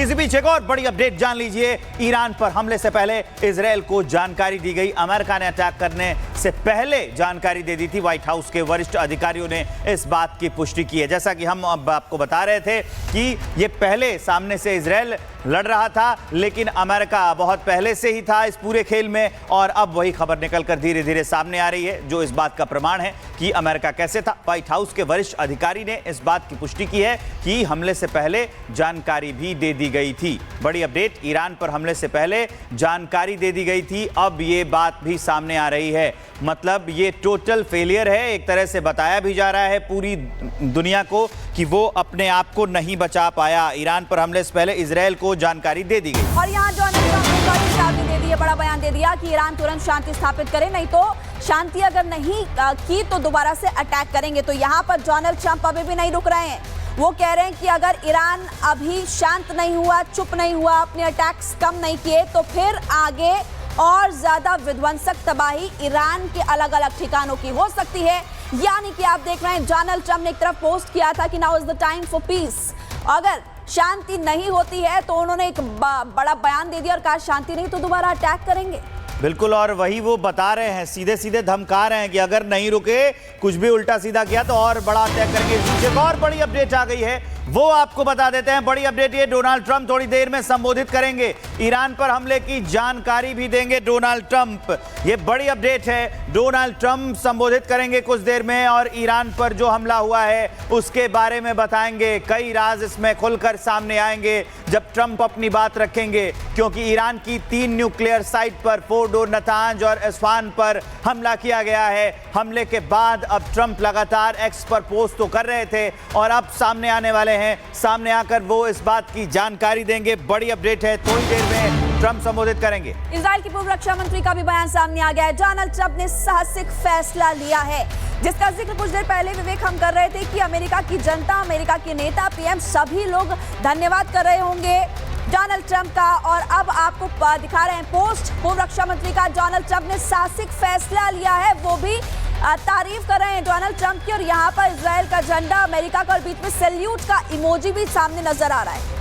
इसी बीच एक और बड़ी अपडेट जान लीजिए। ईरान पर हमले से पहले इजरायल को जानकारी दी गई। अमेरिका ने अटैक करने से पहले जानकारी दे दी थी। व्हाइट हाउस के वरिष्ठ अधिकारियों ने इस बात की पुष्टि की है। जैसा कि हम अब आपको बता रहे थे कि ये पहले सामने से इजरायल लड़ रहा था, लेकिन अमेरिका बहुत पहले से ही था इस पूरे खेल में, और अब वही खबर निकलकर धीरे धीरे सामने आ रही है, जो इस बात का प्रमाण है कि अमेरिका कैसे था। व्हाइट हाउस के वरिष्ठ अधिकारी ने इस बात की पुष्टि की है कि हमले से पहले जानकारी भी दे दी गई थी। बड़ी अपडेट, ईरान पर हमले से पहले जानकारी दे दी गई थी, अब ये बात भी सामने आ रही है। मतलब ये टोटल फेलियर है। एक तरह से बताया भी जा रहा है पूरी दुनिया को कि वो अपने आप को नहीं बचा पाया। ईरान पर हमले से पहले इजरायल को जानकारी दे दी गई। और यहाँ डोनाल्ड ट्रंप ने बड़ी चेतावनी दे दी है, बड़ा बयान दे दिया कि ईरान तुरंत शांति स्थापित करे, नहीं तो शांति अगर नहीं की तो दोबारा से अटैक करेंगे। तो यहाँ पर डोनाल्ड ट्रंप अभी भी नहीं रुक रहे हैं। वो कह रहे हैं कि अगर ईरान अभी शांत नहीं हुआ, चुप नहीं हुआ, अपने अटैक्स कम नहीं किए, तो फिर आगे और ज्यादा विध्वंसक तबाही ईरान के अलग अलग ठिकानों की हो सकती है। यानी कि आप देख रहे हैं, डोनाल्ड ट्रंप ने एक तरफ पोस्ट किया था कि now is the time for piece. अगर शांति नहीं होती है तो उन्होंने एक बड़ा बयान दे दिया और कहा शांति नहीं तो दोबारा अटैक करेंगे। बिल्कुल, और वही वो बता रहे हैं, सीधे सीधे धमका रहे हैं कि अगर नहीं रुके, कुछ भी उल्टा सीधा किया तो और बड़ा अटैक करेंगे। एक और बड़ी अपडेट आ गई है, वो आपको बता देते हैं। बड़ी अपडेट ये, डोनाल्ड ट्रंप थोड़ी देर में संबोधित करेंगे, ईरान पर हमले की जानकारी भी देंगे डोनाल्ड ट्रंप। ये बड़ी अपडेट है, डोनाल्ड ट्रंप संबोधित करेंगे कुछ देर में और ईरान पर जो हमला हुआ है उसके बारे में बताएंगे। कई राज इसमें खुलकर सामने आएंगे जब ट्रंप अपनी बात रखेंगे, क्योंकि ईरान की 3 न्यूक्लियर साइट पर फोर्डो, नतांज और इस्फहान पर हमला किया गया है। हमले के बाद अब ट्रंप लगातार एक्स पर पोस्ट तो कर रहे थे और अब सामने आने वाले हैं, सामने आकर वो इस बात की जानकारी देंगे। बड़ी अपडेट है, थोड़ी देर में ट्रंप संबोधित करेंगे। इजराइल के पूर्व रक्षा मंत्री का भी बयान सामने आ गया है। डोनाल्ड ट्रंप ने साहसिक फैसला लिया है, जिसका जिक्र कुछ देर पहले विवेक हम कर रहे थे कि अमेरिका की जनता, अमेरिका के नेता, पीएम सभी लोग धन्यवाद कर रहे होंगे डोनाल्ड ट्रंप का। और अब आपको दिखा रहे हैं पोस्ट पूर्व रक्षा मंत्री का। डोनाल्ड ट्रंप ने साहसिक फैसला लिया है, वो भी तारीफ कर रहे हैं डोनाल्ड ट्रंप की। और यहाँ पर इजराइल का झंडा, अमेरिका का, और बीच में सैल्यूट का इमोजी भी सामने नजर आ रहा है।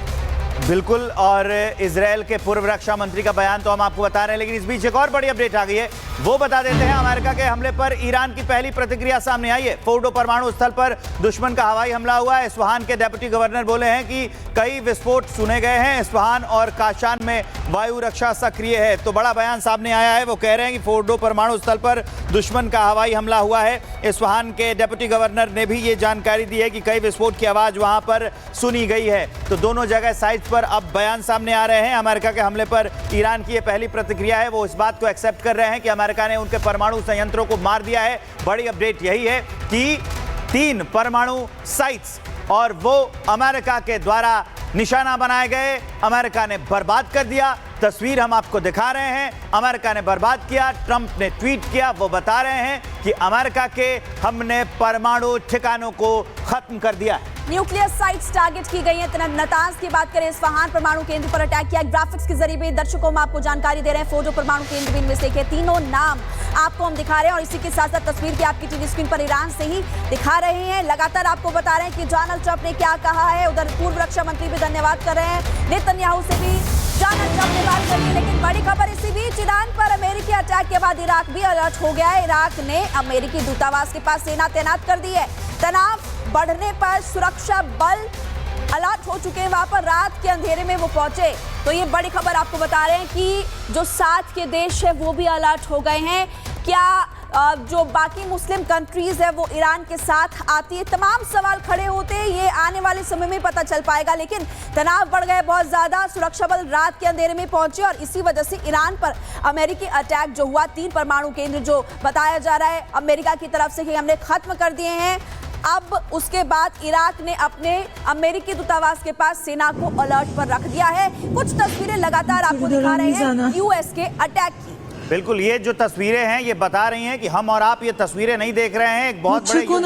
बिल्कुल, और इजरायल के पूर्व रक्षा मंत्री का बयान तो हम आपको बता रहे हैं, लेकिन इस बीच एक और बड़ी अपडेट आ गई है, वो बता देते हैं। अमेरिका के हमले पर ईरान की पहली प्रतिक्रिया सामने आई है। फोर्डो परमाणु स्थल पर दुश्मन का हवाई हमला हुआ है। इस्फहान के डिप्टी गवर्नर बोले हैं कि कई विस्फोट सुने गए हैं। इस्फहान और काशान में वायु रक्षा सक्रिय है। तो बड़ा बयान सामने आया है, वो कह रहे हैं कि फोर्डो परमाणु स्थल पर दुश्मन का हवाई हमला हुआ है। इस्फहान के डिप्टी गवर्नर ने भी ये जानकारी दी है कि कई विस्फोट की आवाज वहां पर सुनी गई है। तो दोनों जगह साइट पर अब बयान सामने आ रहे हैं। अमेरिका के हमले पर ईरान की ये पहली प्रतिक्रिया है। वो इस बात को एक्सेप्ट कर रहे हैं कि अमेरिका ने उनके परमाणु संयंत्रों को मार दिया है। बड़ी अपडेट यही है कि 3 परमाणु साइट्स और वो अमेरिका के द्वारा निशाना बनाए गए, अमेरिका ने बर्बाद कर दिया। तस्वीर हम आपको दिखा रहे हैं, अमेरिका ने बर्बाद किया। ट्रंप ने ट्वीट किया, वो बता रहे हैं कि अमेरिका के हमने परमाणु ठिकानों को खत्म कर दिया है। न्यूक्लियर साइट्स टारगेट की गई हैं। नतांज की बात करें, इस्फहान परमाणु केंद्र पर अटैक किया। ग्राफिक्स के जरिए भी दर्शकों में आपको जानकारी दे रहे हैं। फोर्डो परमाणु केंद्र भी इनमें से एक है। तीनों नाम आपको हम दिखा रहे हैं और इसी के साथ साथ तस्वीर की आपकी टीवी स्क्रीन पर ईरान से ही दिखा रहे हैं। लगातार आपको बता रहे हैं कि डोनाल्ड ट्रंप ने क्या कहा है। उधर पूर्व रक्षा मंत्री भी धन्यवाद कर रहे हैं। नेतन्याहू से भी डोनाल्ड ट्रंप ने बात करी। लेकिन बड़ी खबर इसी बीच, ईरान पर अमेरिकी अटैक के बाद इराक भी अलर्ट हो गया है। इराक ने अमेरिकी दूतावास के पास सेना तैनात कर दी है। तनाव बढ़ने पर सुरक्षा बल अलर्ट हो चुके हैं, वहां पर रात के अंधेरे में वो पहुंचे। तो ये बड़ी खबर आपको बता रहे हैं कि जो साथ के देश है वो भी अलर्ट हो गए हैं। क्या जो बाकी मुस्लिम कंट्रीज है वो ईरान के साथ आती है? तमाम सवाल खड़े होते हैं, ये आने वाले समय में पता चल पाएगा। लेकिन तनाव बढ़ गए बहुत ज्यादा, सुरक्षा बल रात के अंधेरे में पहुंचे और इसी वजह से ईरान पर अमेरिकी अटैक जो हुआ, 3 परमाणु केंद्र जो बताया जा रहा है अमेरिका की तरफ से कि हमने खत्म कर दिए हैं। अब उसके बाद इराक ने अपने अमेरिकी दूतावास के पास सेना को अलर्ट पर रख दिया है। कुछ तस्वीरें लगातार आपको दिखा रहे हैं यूएस के अटैक की। बिल्कुल, ये जो तस्वीरें हैं ये बता रही हैं कि हम और आप ये तस्वीरें नहीं देख रहे हैं, एक बहुत बड़े युद्ध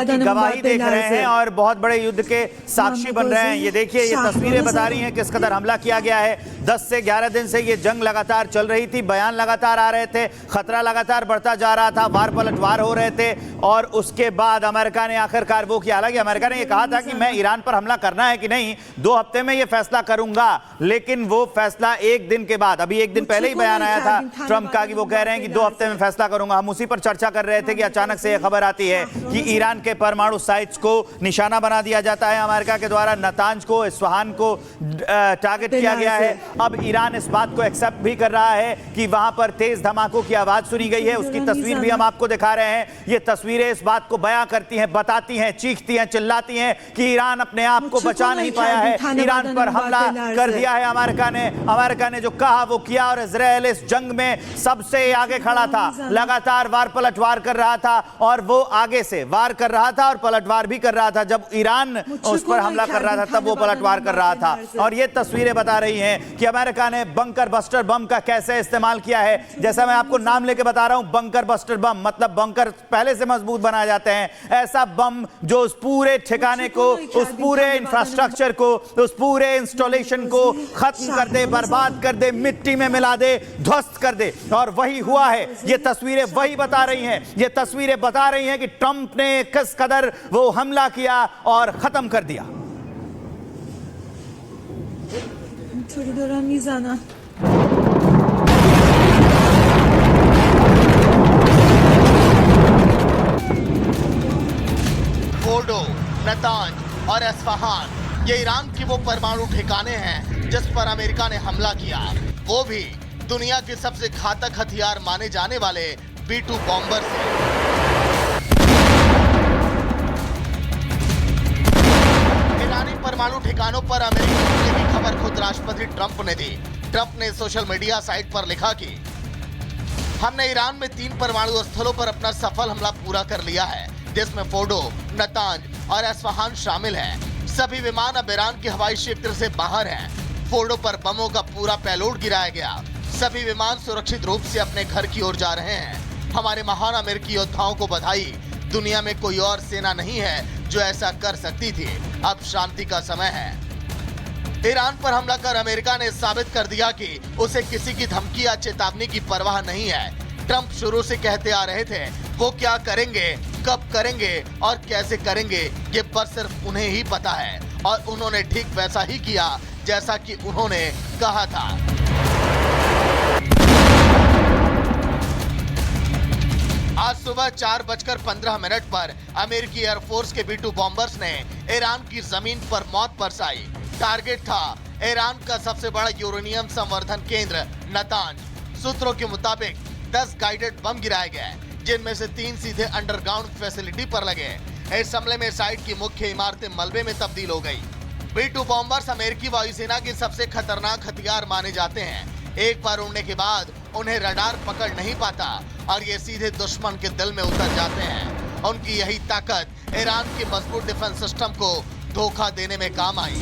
की गवाही देख रहे हैं और बहुत बड़े युद्ध के साक्षी बन रहे हैं। ये देखिए, ये तस्वीरें बता रही हैं किस कदर हमला किया गया है। 10 से 11 दिन से ये जंग लगातार चल रही थी, बयान लगातार आ रहे थे, खतरा लगातार बढ़ता जा रहा था, वार पलटवार हो रहे थे और उसके बाद अमेरिका ने आखिरकार वो किया। हालांकि अमेरिका ने ये कहा था कि मैं ईरान पर हमला करना है कि नहीं 2 हफ्ते में ये फैसला करूंगा, लेकिन वो फैसला एक दिन के बाद, अभी एक दिन पहले ही बयान आया था ट्रंप का कि वो कह रहे हैं कि 2 हफ्ते में फैसला करूंगा। हम उसी पर चर्चा कर रहे थे कि अचानक से यह खबर आती है कि ईरान के परमाणु साइट्स को निशाना बना दिया जाता है अमेरिका के द्वारा। नतांज को, इस्फहान को टारगेट किया गया है। अब ईरान इस बात को एक्सेप्ट भी कर रहा है कि वहां पर तेज धमाकों की आवाज सुनी गई है। उसकी तस्वीर भी हम आपको दिखा रहे हैं। ये तस्वीरें इस बात को बयां करती हैं, बताती हैं, चीखती हैं, चिल्लाती हैं कि ईरान अपने आप को बचा नहीं पाया है, ईरान पर हमला कर दिया है अमेरिका ने। अमेरिका ने जो कहा वो किया और इजराइल इस जंग में सबसे आगे खड़ा था, लगातार वार पलटवार कर रहा था और वो आगे से वार कर रहा था और पलटवार भी कर रहा था। जब ईरान उस पर हमला कर रहा था तब वो पलटवार कर रहा था। और ये तस्वीरें बता रही हैं कि अमेरिका ने बंकर बस्टर बम का कैसे इस्तेमाल किया है। जैसा मैं आपको नाम लेके बता रहा हूं, बंकर बस्टर बम मतलब बंकर पहले से मजबूत बनाए जाते हैं। ऐसा बम जो उस पूरे ठिकाने को, उस पूरे इंफ्रास्ट्रक्चर को, उस पूरे इंस्टॉलेशन को खत्म कर दे, बर्बाद कर दे, मिट्टी में मिला दे, ध्वस्त कर दे। और वही हुआ है। ये तस्वीरें वही बता रही हैं। ये तस्वीरें बता रही हैं कि ट्रंप ने किस कदर वो हमला किया और खत्म कर दिया। फोर्डो, नतांज और इस्फहान ये ईरान की वो परमाणु ठिकाने हैं जिस पर अमेरिका ने हमला किया, वो भी दुनिया के सबसे घातक हथियार माने जाने वाले B-2 बॉम्बर से। ईरानी परमाणु ठिकानों पर अमेरिकी हमले की खबर खुद राष्ट्रपति ट्रंप ने दी। ट्रंप ने सोशल मीडिया साइट पर लिखा कि हमने ईरान में 3 परमाणु स्थलों पर अपना सफल हमला पूरा कर लिया है, जिसमें फोर्डो, नतांज और इस्फहान शामिल हैं। सभी विमान अब ईरान के हवाई क्षेत्र से बाहर हैं। फोर्डो पर बमों का पूरा पेलोड गिराया गया। सभी विमान सुरक्षित रूप से अपने घर की ओर जा रहे हैं। हमारे महान अमेरिकी योद्धाओं को बधाई। दुनिया में कोई और सेना नहीं है जो ऐसा कर सकती थी। अब शांति का समय है। ईरान पर हमला कर अमेरिका ने साबित कर दिया कि उसे किसी की धमकी या चेतावनी की परवाह नहीं है। ट्रंप शुरू से कहते आ रहे थे वो क्या करेंगे, कब करेंगे और कैसे करेंगे ये बस सिर्फ उन्हें ही पता है, और उन्होंने ठीक वैसा ही किया जैसा कि उन्होंने कहा था। आज सुबह 4:15 पर अमेरिकी एयरफोर्स के B-2 बॉम्बर्स ने ईरान की जमीन पर मौत बरसाई। टारगेट था ईरान का सबसे बड़ा यूरेनियम संवर्धन केंद्र नतांज। सूत्रों के मुताबिक 10 गाइडेड बम गिराए गए, जिनमें से 3 सीधे अंडरग्राउंड फैसिलिटी पर लगे। इस हमले में साइट की मुख्य इमारतें मलबे में तब्दील हो गई। B-2 बॉम्बर्स अमेरिकी वायुसेना के सबसे खतरनाक हथियार माने जाते हैं। एक बार उड़ने के बाद उन्हें रडार पकड़ नहीं पाता और ये सीधे दुश्मन के दिल में उतर जाते हैं। उनकी यही ताकत ईरान के मजबूत डिफेंस सिस्टम को धोखा देने में काम आई।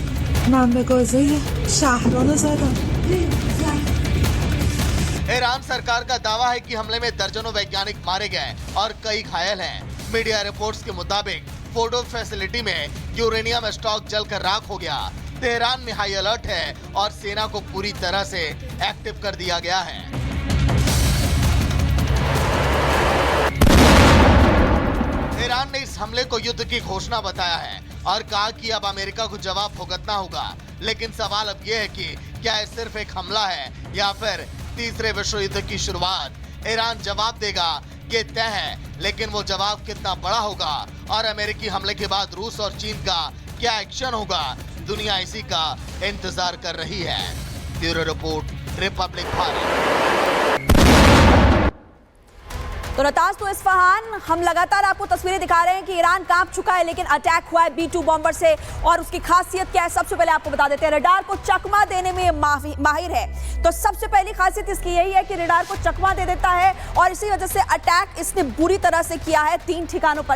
ईरान सरकार का दावा है कि हमले में दर्जनों वैज्ञानिक मारे गए और कई घायल हैं। मीडिया रिपोर्ट्स के मुताबिक फोर्डो फैसिलिटी में यूरेनियम स्टॉक जलकर राख हो गया। तेहरान में हाई अलर्ट है और सेना को पूरी तरह से एक्टिव कर दिया गया है। ईरान ने इस हमले को युद्ध की घोषणा बताया है और कहा कि अब अमेरिका को जवाब भुगतना होगा। लेकिन सवाल अब यह है कि क्या यह सिर्फ एक हमला है या फिर तीसरे विश्व युद्ध की शुरुआत। ईरान जवाब देगा ये तय है, लेकिन वो जवाब कितना बड़ा होगा और अमेरिकी हमले के बाद रूस और चीन का क्या एक्शन होगा, दुनिया इसी का इंतजार कर रही है। Bureau report, Republic Bharat. तो नतांज तो इस्फहान, हम लगातार आपको तस्वीरें दिखा रहे हैं कि ईरान कांप चुका है, लेकिन अटैक हुआ है B-2 बॉम्बर से। और उसकी खासियत क्या है, सबसे पहले आपको बता देते हैं। रडार को चकमा देने में माहिर है। तो सबसे पहली खासियत इसकी यही है कि रडार को चकमा दे देता है और इसी वजह से अटैक इसने बुरी तरह से किया है 3 ठिकानों पर।